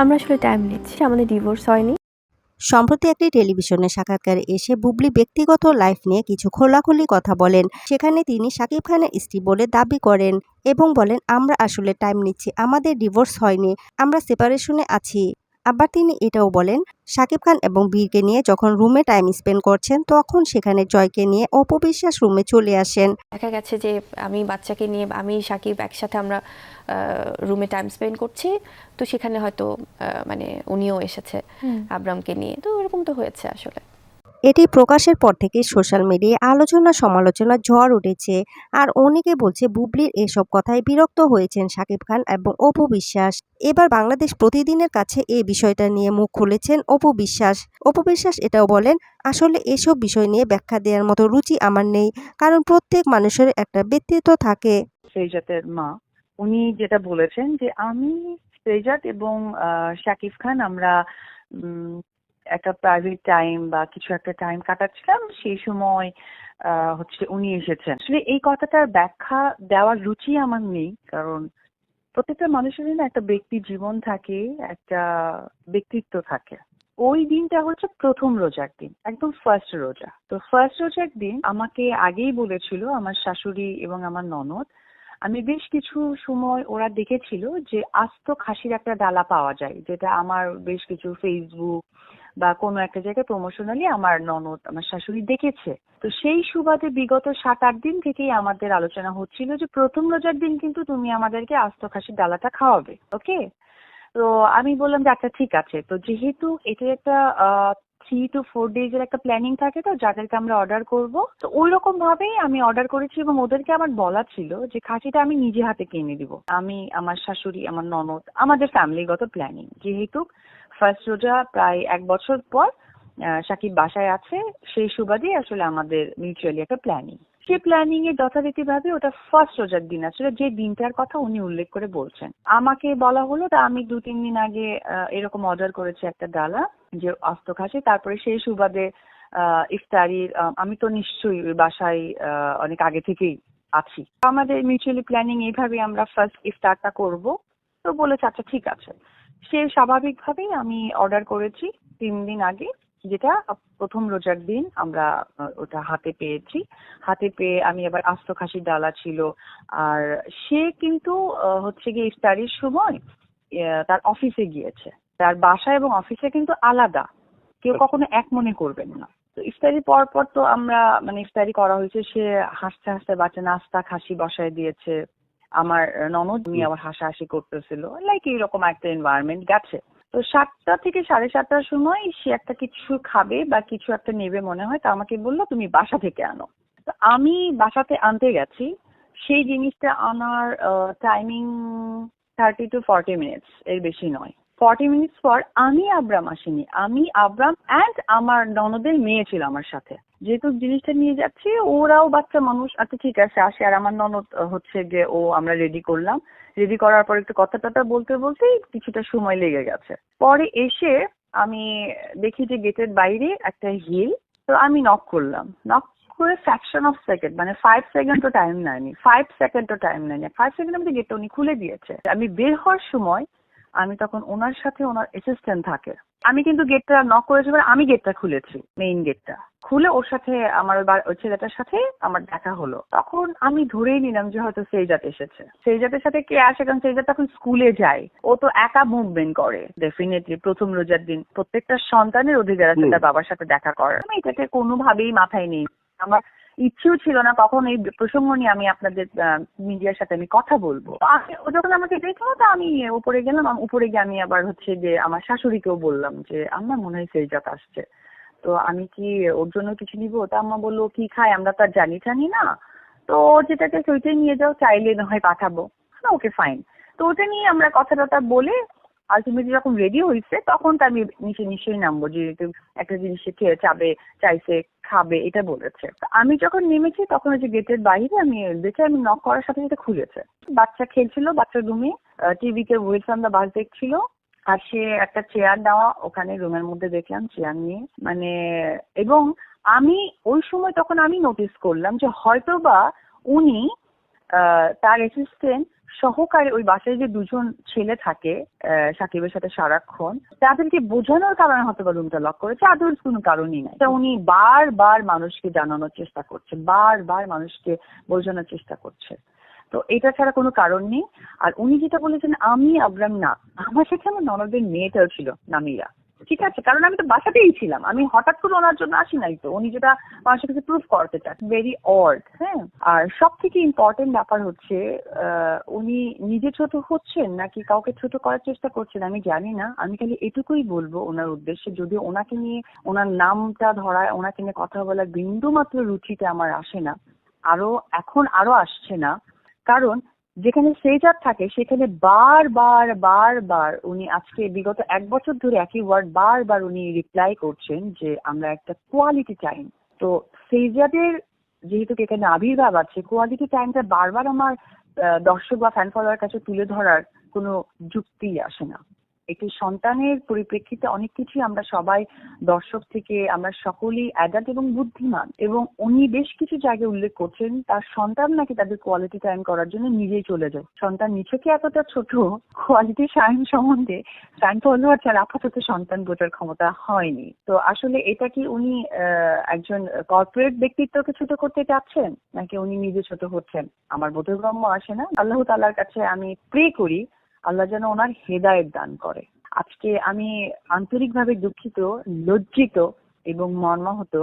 আমরা আসলে টাইম নিচ্ছি। আমাদের ডিভোর্স হয়নি। সম্প্রতি একটি টেলিভিশনে সাক্ষাৎকারে এসে বুবলি ব্যক্তিগত লাইফ নিয়ে কিছু খোলাখুলি কথা বলেন। সেখানে তিনি শাকিব খানের স্ত্রী বলে দাবি করেন এবং বলেন, আমরা আসলে টাইম নিচ্ছি, আমাদের ডিভোর্স হয়নি, আমরা সেপারেশনে আছি। আবার তিনি এটাও বলেন, শাকিব খান এবং বীরকে নিয়ে যখন রুমে টাইম স্পেন্ড করছেন তখন সেখানে জয়কে নিয়ে অপু বিশ্বাস রুমে চলে আসেন। দেখা গেছে যে আমি বাচ্চাকে নিয়ে আমি সাকিব একসাথে আমরা রুমে টাইম স্পেন্ড করছি। তো সেখানে হয়তো মানে উনিও এসেছে আব্রামকে নিয়ে। তো এরকম তো হয়েছে আসলে। এটি প্রকাশের পর থেকে সোশ্যাল মিডিয়ায় আলোচনা সমালোচনা ঝড় উঠেছে। আর অনেকে বলছে বুবলির এসব কথায় বিরক্ত হয়েছেন শাকিব খান এবং অপু বিশ্বাস। এবার বাংলাদেশ প্রতিদিনের কাছে এই বিষয়টা নিয়ে মুখ খুলেছেন অপু বিশ্বাস। অপু বিশ্বাস এটাও বলেন, আসলে এসব বিষয় নিয়ে ব্যাখ্যা দেওয়ার মতো রুচি আমার নেই, কারণ প্রত্যেক মানুষের একটা ব্যক্তিত্ব থাকে। শ্রীজাতের মা উনি যেটা বলেছেন যে আমি শ্রীজাত এবং শাকিব খান আমরা উম, একটা প্রাইভেট টাইম বা কিছু একটা টাইম কাটাচ্ছিলাম, সেই সময় হচ্ছে উনি এসেছেন। আসলে এই কথাটার ব্যাখ্যা দেওয়ার রুচি আমার নেই, কারণ প্রত্যেকটা মানুষেরই না একটা ব্যক্তি জীবন থাকে, একটা ব্যক্তিত্ব থাকে। ওই দিনটা হচ্ছে প্রথম রোজার দিন, একদম ফার্স্ট রোজা। তো ফার্স্ট রোজার দিন আমাকে আগেই বলেছিল আমার শাশুড়ি এবং আমার ননদ। আমি বেশ কিছু সময় ওরা দেখেছিল যে আস্ত খাসির একটা ডালা পাওয়া যায়, যেটা আমার বেশ কিছু ফেসবুক বা কোনো একটা জায়গায় প্রমোশনালি আমার ননদ আমার শাশুড়ি দেখেছে। তো সেই সুবাদে বিগত 7-8 দিন থেকেই আমাদের আলোচনা হচ্ছিল যে প্রথম রোজার দিন কিন্তু তুমি আমাদেরকে আস্ত খাসির ডালাটা খাওয়াবে, ওকে? তো আমি বললাম যে আচ্ছা ঠিক আছে। তো যেহেতু এটা একটা 3 to 4 days এর একটা প্ল্যানিং থাকে, তো যাদেরকে আমরা অর্ডার করব, তো ওই রকম ভাবেই আমি অর্ডার করেছি এবং ওদেরকে আমার বলা ছিল যে খাসিটা আমি নিজে হাতে কিনে দিব। আমি, আমার শাশুড়ি, আমার ননদ, আমাদের ফ্যামিলিগত প্ল্যানিং, যেহেতু ফার্স্ট রোজা প্রায় 1 বছর পর সাকিব বাসায় আছে, সেই সুবাদেই আসলে আমাদের মিউচুয়ালি একটা প্ল্যানিং। সেই প্ল্যানিং এ যথারীতিভাবে ওটা ফার্স্ট রোজার দিন আসলে যে দিনটার কথা উনি উল্লেখ করে বলছেন। আমাকে বলা হলো, তা আমি 2-3 দিন আগে এরকম অর্ডার করেছি একটা ডালা, যে আস্ত খাসি। তারপরে সেই সুবাদে ইফতারির আমি তো নিশ্চয়ই ওই বাসায় অনেক আগে থেকেই আছি। আমাদের মিউচুয়ালি প্ল্যানিং এইভাবে আমরা ফার্স্ট ইফতারটা করব। তো বলেছে আচ্ছা ঠিক আছে। সে স্বাভাবিকভাবেই আমি অর্ডার করেছি 3 দিন আগে, যেটা প্রথম রোজার দিন আমরা ওটা হাতে পেয়েছি। হাতে পেয়ে আমি আবার আস্ত খাসির ডালা ছিল। আর সে কিন্তু হচ্ছে গিয়ে ইফতারির সময় তার অফিসে গিয়েছে। তার বাসা এবং অফিসে কিন্তু আলাদা, কেউ কখনো এক মনে করবেন না। তো ইফতারির পর পর তো আমরা মানে ইফতারি করা হয়েছে, সে হাসতে হাসতে বাচ্চা নাস্তা খাসি বসায় দিয়েছে। আমার ননদ উনি আবার হাসাহাসি করতেছিল, লাইক এইরকম একটা এনভায়রনমেন্ট গেছে। তো 7টা থেকে 7:30টার সময় সে একটা কিছু খাবে বা কিছু একটা নেবে মনে হয়, তো আমাকে বললো তুমি বাসা থেকে আনো। তো আমি বাসাতে আনতে গেছি। সেই জিনিসটা আনার টাইমিং 30 to 40 মিনিটস, এর বেশি নয়। 40 মিনিটস পর আমি আব্রাম আসিনি, আমি আব্রাম অ্যান্ড আমার ননদের মেয়ে ছিল আমার সাথে। যেহেতু জিনিসটা নিয়ে যাচ্ছি, ওরাও বাচ্চা মানুষ, আচ্ছা ঠিক আছে আসে। আর আমার ননদ হচ্ছে যে ও আমরা রেডি করলাম। রেডি করার পর একটু কথা টথা বলতে বলতেই কিছুটা সময় লেগে গেছে। পরে এসে আমি দেখি যে গেটের বাইরে একটা হিল। তো আমি নক করলাম। নক করে ফ্র্যাকশন অফ সেকেন্ড, মানে 5 সেকেন্ডও টাইম নেয়নি, 5 সেকেন্ডও টাইম নেয়নি, 5 সেকেন্ডের মধ্যে গেটটা উনি খুলে দিয়েছে। আমি বের হওয়ার সময় আমি তখন ওনার সাথে ওনার অ্যাসিস্ট্যান্ট থাকে। আমি কিন্তু গেটটা নক করেছি, আমি গেটটা খুলেছি, মেইন গেটটা খুলে ওর সাথে আমার ওই ছেলেটার সাথে আমার দেখা হলো। তখন আমি ধরেই নিলাম যে হয়তো সেইজাত এসেছে। সেইজাতের সাথে কে আসে, কারণ সেইজাত তখন স্কুলে যায়, ও তো একা মুভমেন্ট করে। ডেফিনেটলি প্রথম রোজার দিন প্রত্যেকটা সন্তানের অধিকার আছে তার বাবার সাথে দেখা করার। আমি এটাকে কোনোভাবেই মাথায় নেই। আমার ইচ্ছেও ছিল না কখন এই প্রসঙ্গ নিয়ে আমি আপনাদের মিডিয়ার সাথে আমি কথা বলবো। ও যখন আমাকে দেখলো, তো আমি উপরে গেলাম। উপরে গিয়ে আমি আবার হচ্ছে যে আমার শাশুড়িকেও বললাম যে আমার মনে হয় সেইজাত আসছে, তো আমি কি ওর জন্য কিছু নিবো? তা আম্মা বললো কি খায় আমরা তো আর জানি না, তো ও যেটাকে ওইটাই নিয়ে যাও, চাইলে না হয় পাঠাবো। Okay fine. তো ওটা নিয়ে আমরা কথা টথা বলে আলটিমেটলি যখন রেডি হয়েছে, তখন তো আমি নিচে নিশ্চয়ই নামবো, যেহেতু একটা জিনিস সে খেয়ে চাবে, চাইছে, খাবে, এটা বলেছে। তো আমি যখন নেমেছি তখন ওই যে গেটের বাইরে আমি দেখে, আমি নক করার সাথে সাথে খুলেছে। বাচ্চা খেলছিল বাচ্চার রুমে, টিভিতে ওয়েলস অন দ্য বাস দেখছিল। আর সে একটা চেয়ার দেওয়া ওখানে রুমের মধ্যে দেখলাম, চেয়ার নিয়ে মানে। এবং আমি ওই সময় তখন আমি নোটিস করলাম যে হয়তো বা উনি তার অ্যাসিস্ট্যান্ট সহকারে ওই বাসায় যে দুজন ছেলে থাকে সাকিবের সাথে সারাক্ষণ, তাদেরকে বোঝানোর কারণে হয়তো বা রুমটা লক করেছে, আদার্স কোনো কারণই নাই। তা উনি বারবার মানুষকে জানানোর চেষ্টা করছে, বারবার মানুষকে বোঝানোর চেষ্টা করছে। তো এটা ছাড়া কোনো কারণ নেই। আর উনি যেটা বলেছেন আমি আবরাম না, আমার সাথে আমার ননদের মেয়েটাও ছিল নামিরা, ঠিক আছে? কারণ আমি তো বাসাতেই ছিলাম, আমি হঠাৎ করে ওনার জন্য আসি নাই তো। উনি যেটা মানুষের কাছে প্রুফ করতে চান, ভেরি অড। হ্যাঁ, আর সব থেকে ইম্পর্টেন্ট ব্যাপার হচ্ছে উনি নিজে ছোট হচ্ছেন নাকি কাউকে ছোট করার চেষ্টা করছেন আমি জানি না। আমি খালি এটুকুই বলবো ওনার উদ্দেশ্যে, যদি ওনাকে নিয়ে, ওনার নামটা ধরায়, ওনাকে নিয়ে কথা বলার বিন্দু মাত্র রুচিতে আমার আসে না, এখন আরো আসছে না। কারণ যেখানে সেজার থাকে সেখানে বারবার বারবার উনি আজকে বিগত 1 বছর ধরে একই ওয়ার্ড বারবার উনি রিপ্লাই করছেন যে আমরা একটা কোয়ালিটি টাইম। তো সেজাদের যেহেতু এখানে আবির্ভাব আছে, কোয়ালিটি টাইমটা বারবার আমার দর্শক বা ফ্যান ফলোয়ার কাছে তুলে ধরার কোনো যুক্তি আসে না। একটি সন্তানের পরিপ্রেক্ষিতে অনেক কিছুই আমরা সবাই দর্শক থেকে আমরা সকলেই অ্যাডাল্ট এবং বুদ্ধিমান, এবং উনি বেশ কিছু জায়গায় উল্লেখ করছেন তার সন্তান নাকি তাদের কোয়ালিটি টাইম করার জন্য নিজেই চলে যায়। সন্তান নিছকে এতটা ছোট, কোয়ালিটি টাইম সম্বন্ধে ফ্যান ফলোয়ার ছাড়া আপাতত সন্তান বোঝার ক্ষমতা হয়নি। তো আসলে এটা কি উনি একজন কর্পোরেট ব্যক্তিত্বকে ছোট করতে চাচ্ছেন নাকি উনি নিজে ছোট হচ্ছেন আমার বোধগম্য আসে না। আল্লাহ তাআলার কাছে আমি প্রে করি আল্লাহ যেন ওনার হেদায়েত দান করে। আজকে আমি আন্তরিকভাবে দুঃখিত, লজ্জিত এবং মর্মাহত